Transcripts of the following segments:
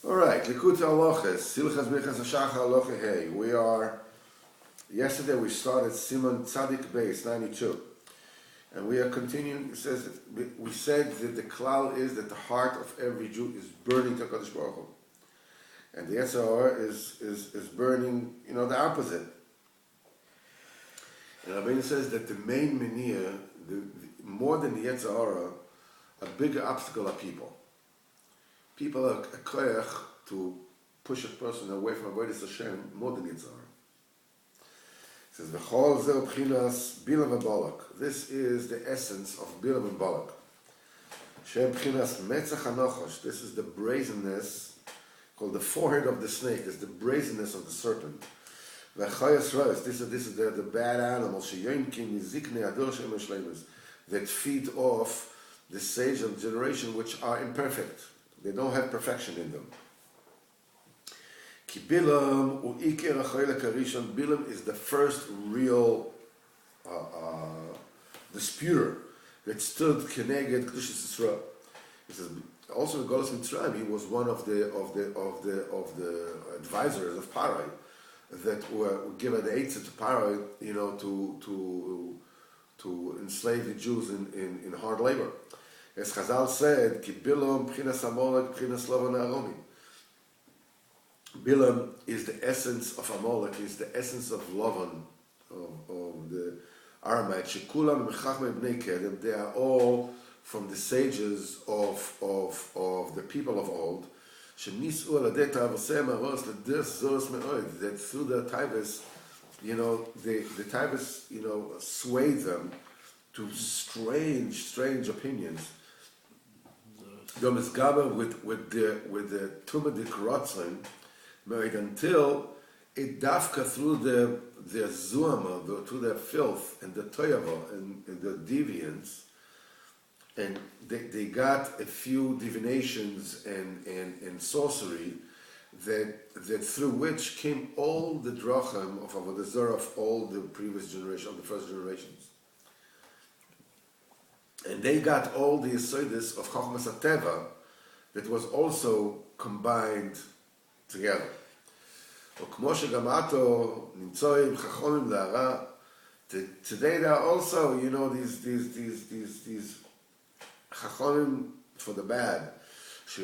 All right, Likutei Halachos, Silchas Birchas Hashachar Halacha Hey. Yesterday we started Simon Tzadik Beis 92. And we are continuing. It says we said that the klal is that the heart of every Jew is burning to HaKadosh Baruch Hu. And the Yetzer is burning, the opposite. And Rabbeinu says that the main meniah, more than the Yetzer Hara, a bigger obstacle are people. People are a koyach to push a person away from Avodas Hashem more than Yetzer Hara. It says, V'chol zeh b'chinas Bilam v'Balak. This is the essence of Bilam and Balak. Shem b'chinas metzach hanochosh. This is the brazenness, called the forehead of the snake. It's the brazenness of the serpent. V'chayas rois. This is the bad animal. Sheyonkim yiziknei ador shem shleimus. That feed off the sage of the generation which are imperfect. They don't have perfection in them. Ki Bilam u'iker ha'choylek harishon. Bilam is the first real disputer that stood keneged Kedushas Yisrael. He says also in Golos Mitzrayim he was one of the advisors of Parai that were given the eitzah to Parai, to enslave the Jews in hard labor. As Chazal said, Ki Bilam b'chinas Amalek b'chinas Lavan Aromi. Bilam is the essence of Amalek, is the essence of Lavan, of the Aramite. Shekulam mechachmei bnei Kedem. They are all from the sages of the people of old. Shenisu aladei tavosem aros l'des zos me'od. That through the taivas, the taivas, swayed them to strange opinions. Dom is gaber with the tumadik rotzin, married until it dafka through the zuama, through the filth and the toyava and the deviance, and they got a few divinations and sorcery that through which came all the drachim of Avodah Zarah of all the previous generation, of the first generations. And they got all the yesodis of Chochmas HaTeva that was also combined together. Today there are also, these Chachamim for the bad. They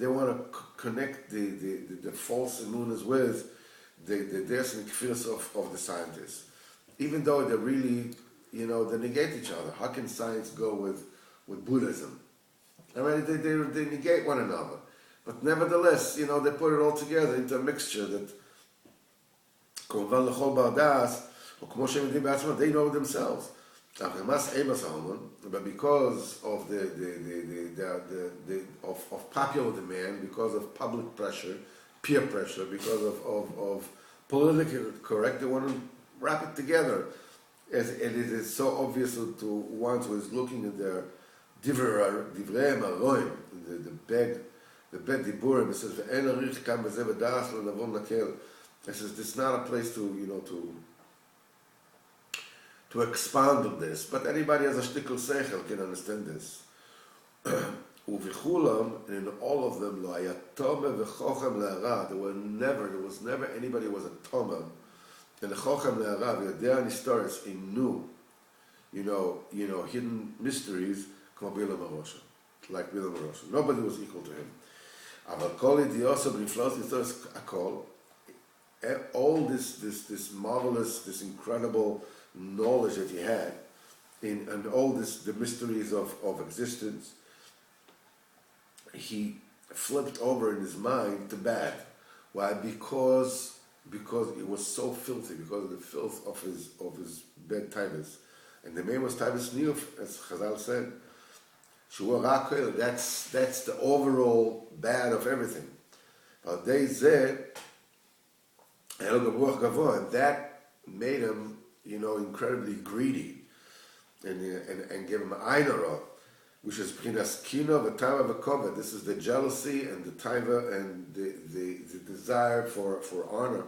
want to connect the false emunas with the Des and Kfirs of the scientists. Even though they really, they negate each other. How can science go with Buddhism? I mean, they negate one another. But nevertheless, they put it all together into a mixture that, they know themselves. But because of of popular demand, because of public pressure, peer pressure, because of politically correct, they want to wrap it together. And it is so obvious to one who is looking at their divrei maroim, the bed diburim. It says ve'en arich kam b'zeh v'das le'navon lakel. It says this is not a place to expound on this, but anybody has a shtickle seichel can understand this. Uvichulam, and in all of them, lo hayatome v'chochem le'ara. There was never anybody who was a toma, and the chochem le'ara, v'yadei nistaris, he knew, hidden mysteries, like Bilam HaRosha. Nobody was equal to him. Aval kol idiosa b'niflos nistaris akol. All this marvelous, this incredible knowledge that he had, and all the mysteries of existence, he flipped over in his mind to bad. Why? Because it was so filthy, because of the filth of his bed taivas. And the name was taivas niyuf, as Chazal said. That's the overall bad of everything. And that made him, incredibly greedy, and gave him einara, which is b'chinas kino v'tava v'koved. This is the jealousy and the taiva and the desire for honor.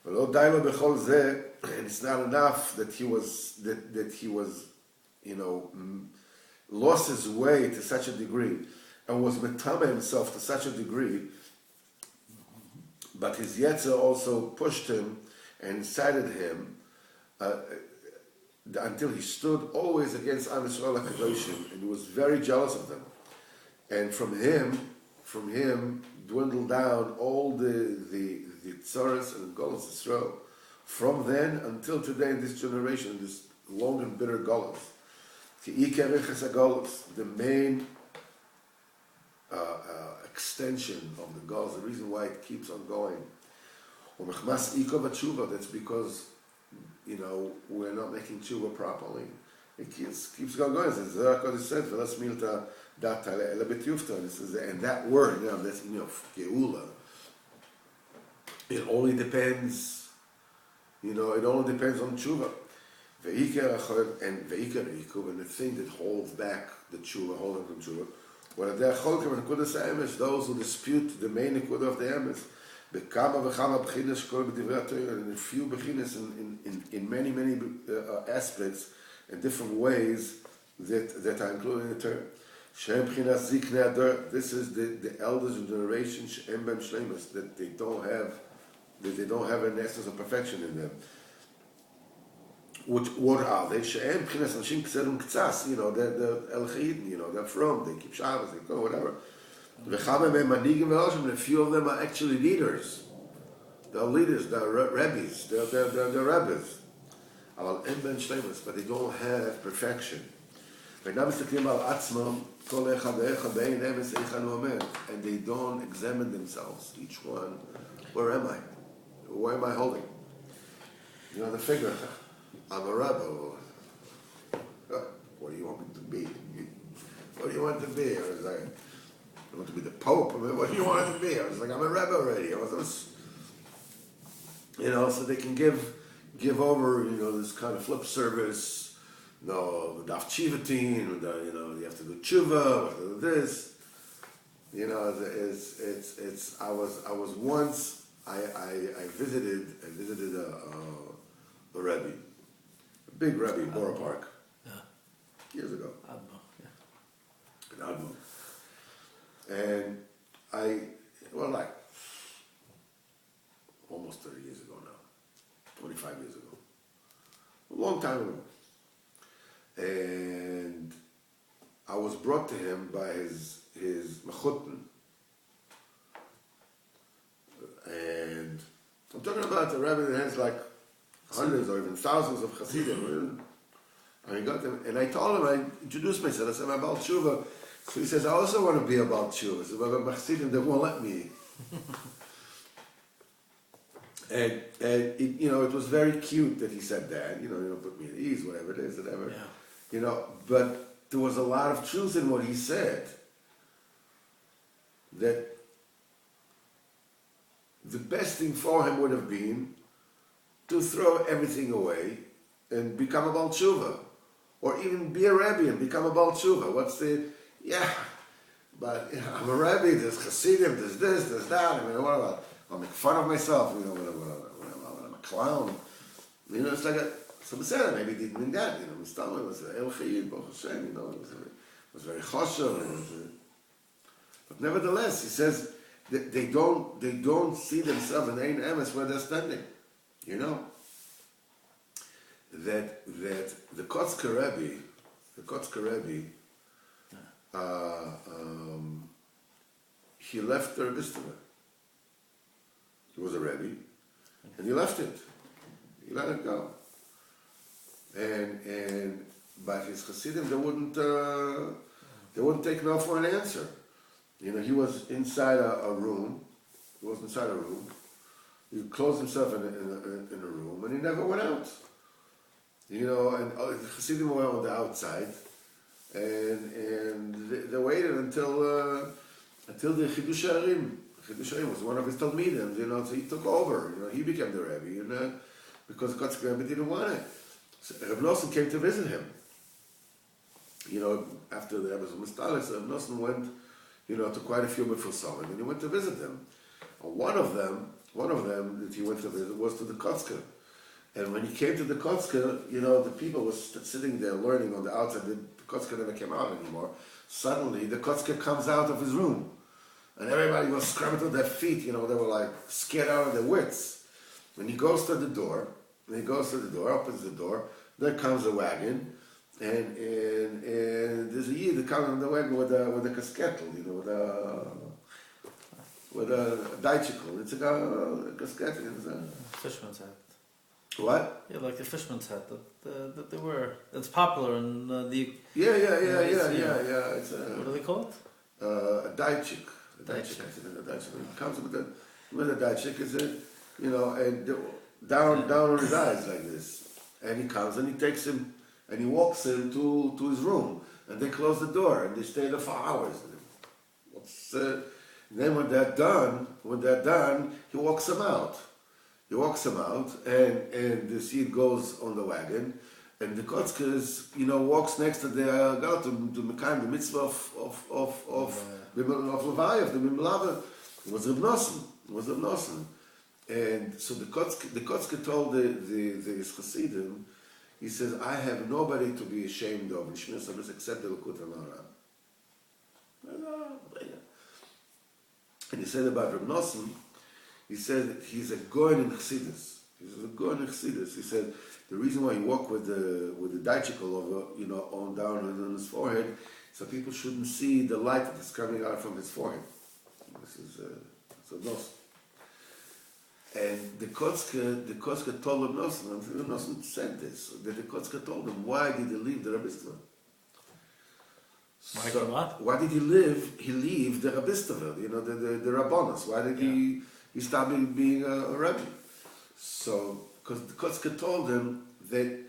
And it's not enough that he was lost his way to such a degree, and was metame himself to such a degree, but his Yetzer also pushed him and incited him until he stood always against Am Yisrael HaKadoshim, and he was very jealous of them. And from him dwindled down all the tzaras and Golos Yisrael. From then until today in this generation, this long and bitter Golos. The main extension of the Golos, the reason why it keeps on going. That's because, we're not making tshuva properly. It keeps going. It says, and that word, that's geula. It only depends, it only depends on tshuva. And the thing that holds back the tshuva, holding from tshuva, those who dispute the main nekudah of the emes, in a few bechinas, in many aspects, in different ways that are included in the Torah. This is the elders of generation that they don't have an essence of perfection in them. What are they? They're El Chayidin, they're from, they keep Shabbos, they go, whatever. And a few of them are actually leaders. They're leaders, they're rabbis, they're rabbis. But they don't have perfection. And they don't examine themselves, each one. Where am I? Where am I holding? The figure. I'm a rabbi. What do you want me to be? What do you want to be? I was like, I want to be the Pope. What do you want to be? I was like, I'm a rabbi already. So they can give over, this kind of flip service. No, daf chivatin. You have to do tshuva. You have to do this. It's. I was once. I visited a rebbe. Big Rebbe in Borough Park, years ago. In Admo. And almost 30 years ago now, 25 years ago, a long time ago. And I was brought to him by his mechutin. And I'm talking about a Rebbe that has hundreds or even thousands of Hasidim. And I got them, and I told him, I introduced myself, I said, I'm about tshuva. So he says, I also want to be about tshuva. So but Hasidim, they won't let me. and it was very cute that he said that, put me at ease, whatever it is, whatever. Yeah. But there was a lot of truth in what he said. That the best thing for him would have been to throw everything away and become a Baal Tshuva. Or even be a Rebbe and become a Baal Tshuva. But I'm a Rebbe, there's Hasidim, there's this, there's that. I'll make fun of myself, when I'm a clown. It's like so maybe he didn't mean that, Mistama was El Chayid, Baruch Hashem, it was very choshev. But nevertheless, he says that they don't see themselves in Ein Emes where they're standing. That the Kotzker Rebbe, he left the Rebbistumer. He was a Rebbe, and he left it. He let it go. But his Hasidim, they wouldn't take no for an answer. He was inside a room. He closed himself in a room, and he never went out. And the Hasidim were on the outside, and they waited until the Chidush Harim. Chidush Harim was one of his Talmidim, so he took over. He became the Rebbe, because Kotzker Rebbe didn't want it. So Reb Nosson came to visit him. After the Rebbe was Mistalis, Reb Nosson went, to quite a few Mefusamim, and he went to visit them. And one of them that he went to visit was to the Kotzker. And when he came to the Kotzke, the people were sitting there learning on the outside. The Kotzke never came out anymore. Suddenly, the Kotzke comes out of his room. And everybody was scrambling to their feet. They were like scared out of their wits. When he goes to the door, opens the door, there comes a wagon, and there's a Yid that comes on the wagon with a kaskettel, with a daichikel. It's a kaskettel. Fisherman's hat. What? Yeah, like the fisherman's hat that they wear. It's popular in the. Yeah. It's what do they call it? A daichik. It comes with a daichik, and down on his eyes like this. And he comes and he takes him and he walks him to his room. And they close the door and they stay there for hours. Then when they're done, he walks him out. And the seed goes on the wagon, and the Kotzkes, walks next to the Gal to Mekayim, the mitzvah of Levayev, the Mimlava. It was Reb Nosson. And so the Kotzke told the Chassidim, he says, I have nobody to be ashamed of in Shmir Shabbos except the Likutei Moharan. And he said about Reb Nosson, he said he's a goin in Chassidus. He said the reason why he walked with the daichikel over, on down on his forehead, so people shouldn't see the light that is coming out from his forehead. This is so Nosson. And the Kotzke told Reb Nosson, and Reb Nosson said this, that the Kotzke told him, why did he leave the Rabbistava? Why did he leave the Rabbistava, the Rabbonos? Why did he stopped being a Rebbe? So, because the Kotzke told him that,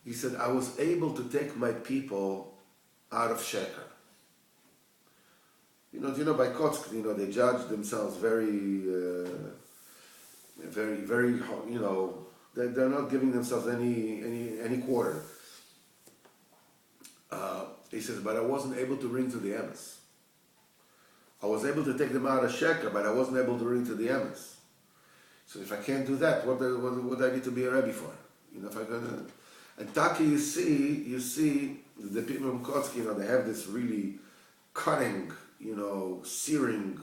he said, I was able to take my people out of Sheker. By Kotzke, they judge themselves very, very, very, they're not giving themselves any quarter. He says, but I wasn't able to ring to the emes. I was able to take them out of Sheker, but I wasn't able to ring to the emes. So if I can't do that, what do I need to be a Rebbe for? If I'm gonna, and Taki, you see the people from Kotzke, they have this really cutting, searing,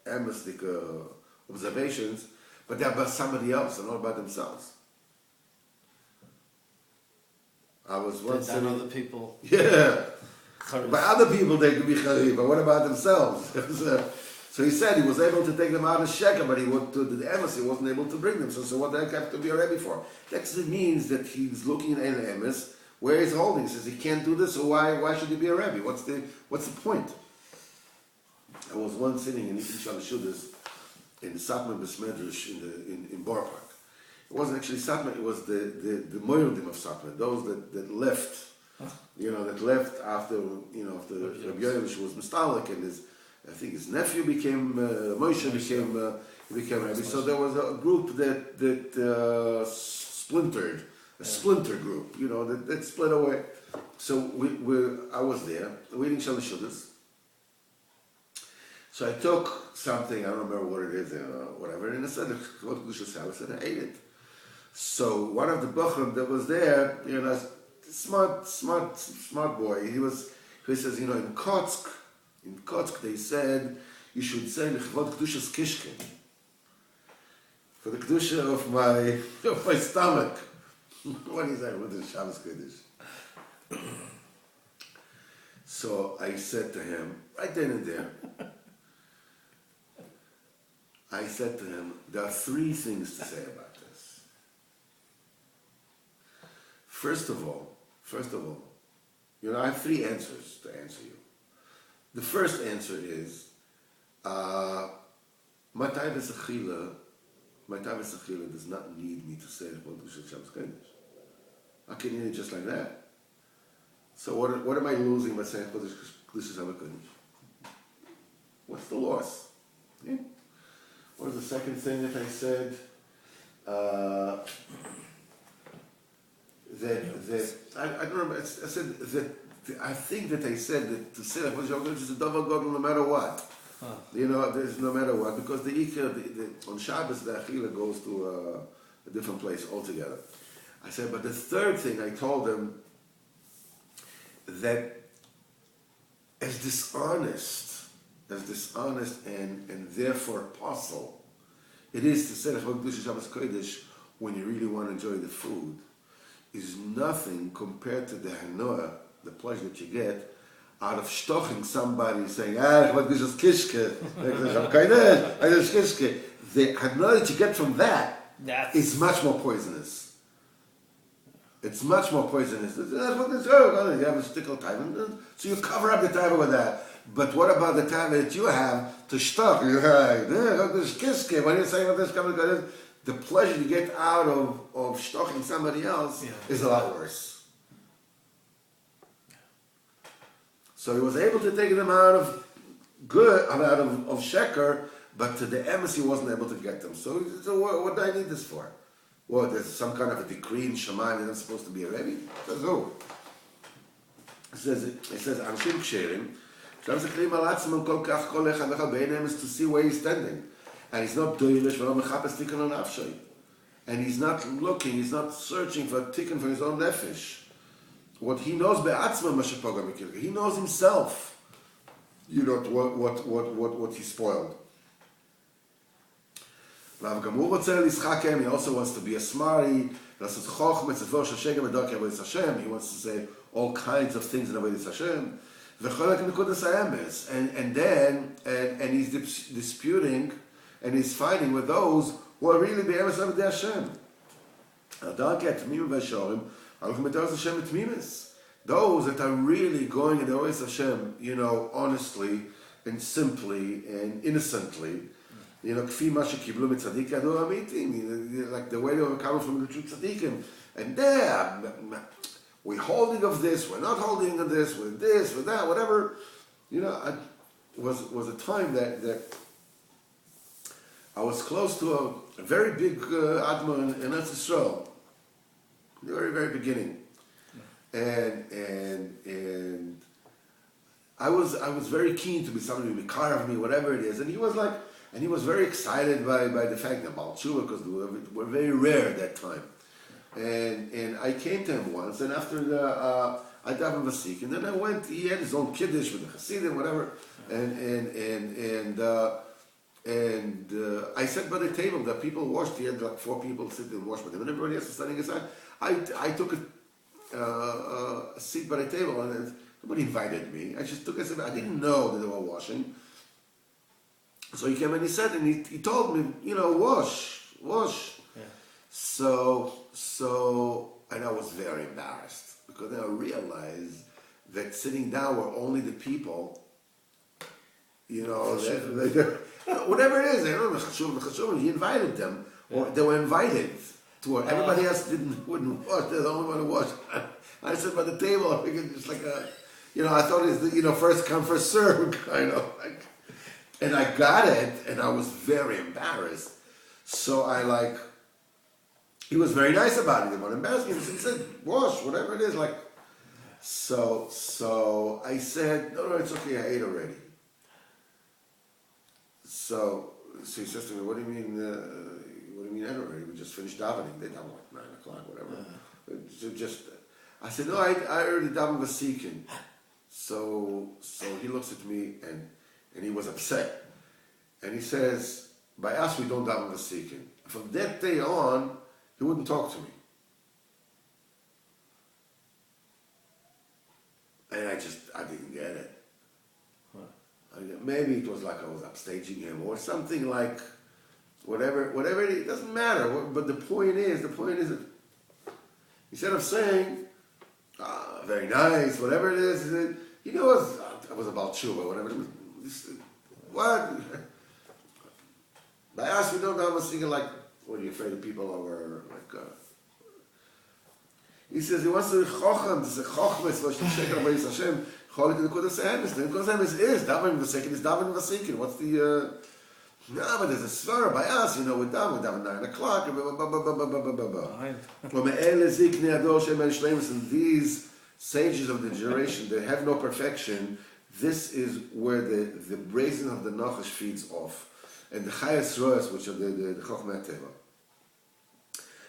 emes observations, but they're about somebody else and not about themselves. I was once saying other people. Yeah. By other people they could be Charif, but what about themselves? So he said he was able to take them out of Sheker, but he went to the emes, he wasn't able to bring them. So what the heck have to be a Rebbe for? That actually means that he's looking at an emes where he's holding. He says he can't do this, so why should he be a Rebbe? What's the point? I was once sitting in Halachot in the Satmar Besmedrish in Bircot. It wasn't actually Satmar, it was the Moirdim of Satmar, those that left. That left after Rabbi Yoelish was Mistalik, and I think his nephew became Moshe became Rebbe. So there was a group that splintered, a splinter group, that split away. So I was there, reading Halachot. So I took something, I don't remember what it is, whatever, and I said, and I ate it. So one of the Bachram that was there, smart boy. He says, in Kotzk, they said you should say Lechvod Kedushas Kishke, for the kedusha of my stomach. What is that? What is Shabbos Kiddush? So I said to him, right then and there, I said to him, there are three things to say about this. First of all, I have three answers to answer you. The first answer is, Matai v'sachila does not need me to say Lechvod Kedushas Shabbos Kiddush. I can eat it just like that. So what am I losing by saying Lechvod Kedushas Shabbos Kiddush? What's the loss? Yeah. What was the second thing that I said? I don't remember. I said that I think that I said that to say Lechvod Kedushas Shabbos Kiddush is a double god no matter what. There's no matter what, because the on Shabbos the Achila goes to a different place altogether. I said, but the third thing I told him, that as dishonest and therefore apostle it is to say when you really want to enjoy the food, is nothing compared to the hanoah, the pleasure that you get out of stoching somebody saying, what is this kishke? The hanoah that you get from that is much more poisonous. It's much more poisonous. You have a stickle time, so you cover up the taiva with that. But what about the taiva that you have to stock? When you say what this the pleasure you get out of stalking somebody else is a lot worse. So he was able to take them out of good, out of sheker, but to the emes he wasn't able to get them. So what do I need this for? Well, there's some kind of a decree in Shammai that I'm supposed to be a Rebbe? Says who? It says, Anshim Ksherim, is to see where he's standing. And he's not doilish, and he's not looking, he's not searching for a tikkun for his own nefesh. What he knows he knows himself, what he spoiled. He also wants to be a smarty. He wants to say all kinds of things in Avodas Hashem. And he's disputing and he's fighting with those who are really be'emes Avodas Hashem. Those that are really going in the Avodas Hashem, honestly and simply and innocently. Kfi ma shekiblu mitzadik yadu amitim, like the way they were coming from the true tzaddikim. And there, we're holding of this, we're not holding of this, with that, whatever. It was a time that I was close to a very big admor in Eretz Yisrael, in the very, very beginning. And I was very keen to be somebody who would be car of me, whatever it is. And he was very excited by the fact that Baal Tshuva, because they were very rare at that time. And I came to him once, and after I davened Vasik, and then I went. He had his own kiddush with the Hasidim, whatever. And I sat by the table that people washed. He had like 4 people sitting and wash with him, and everybody else was standing aside. I took a seat by the table, and nobody invited me. I just took a seat. I didn't know that they were washing. So he came and he said, and he told me, wash. Yeah. So, and I was very embarrassed because then I realized that sitting down were only the people, whatever it is, he invited them, or they were invited to it. Everybody else wouldn't wash, they're the only one who washed. I sat by the table, I figured just like I thought it was first come, first serve, kind of like. And I got it, and I was very embarrassed. So he was very nice about it. He didn't embarrass me. He said, wash, whatever it is. So I said, no, it's okay, I ate already. So he says to me, what do you mean ate already? We just finished davening. They daven like 9 o'clock, whatever. I said, no, I already davened Vasikin. So he looks at me, and he was upset. And he says, by us, we don't daven Vasikin. From that day on, he wouldn't talk to me. And I didn't get it. Maybe it was like I was upstaging him or something like, whatever it doesn't matter. But the point is that instead of saying, very nice, whatever it is, I was about tshuva, whatever it was. What? By us, we don't have a single what are you afraid of people over he says he wants to be chochem, to say chochmes, what you shake on Hashem, cholik in the Kudas Emes. The Kudas Emes is davening v'sekin, is davening v'sekin. What's the no, but there's a svara by us, we daven 9 o'clock, and these sages of the generation, they have no perfection. This is where the brazen of the Nachash feeds off. And the Chayas Roas, which are the Chochmei Teva.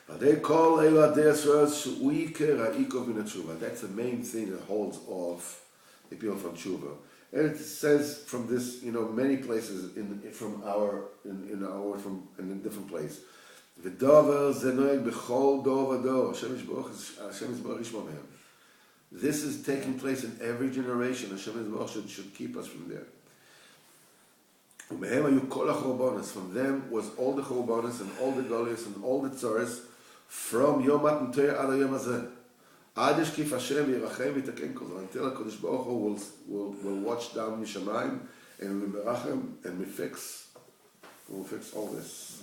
They call that's the main thing that holds off the people from tshuva. And it says from this, many places in different place. This is taking place in every generation. Hashem should keep us from there. From them was all the churbanos and all the goliaths and all the tzaras from Yom Matan Torah ad Yom Hazeh. Adishkif Hashem Yerachem V'Taken Kol Zman. Until HaKadosh Baruch Hu will watch down Mishamayim and will merachem and we'll fix all this.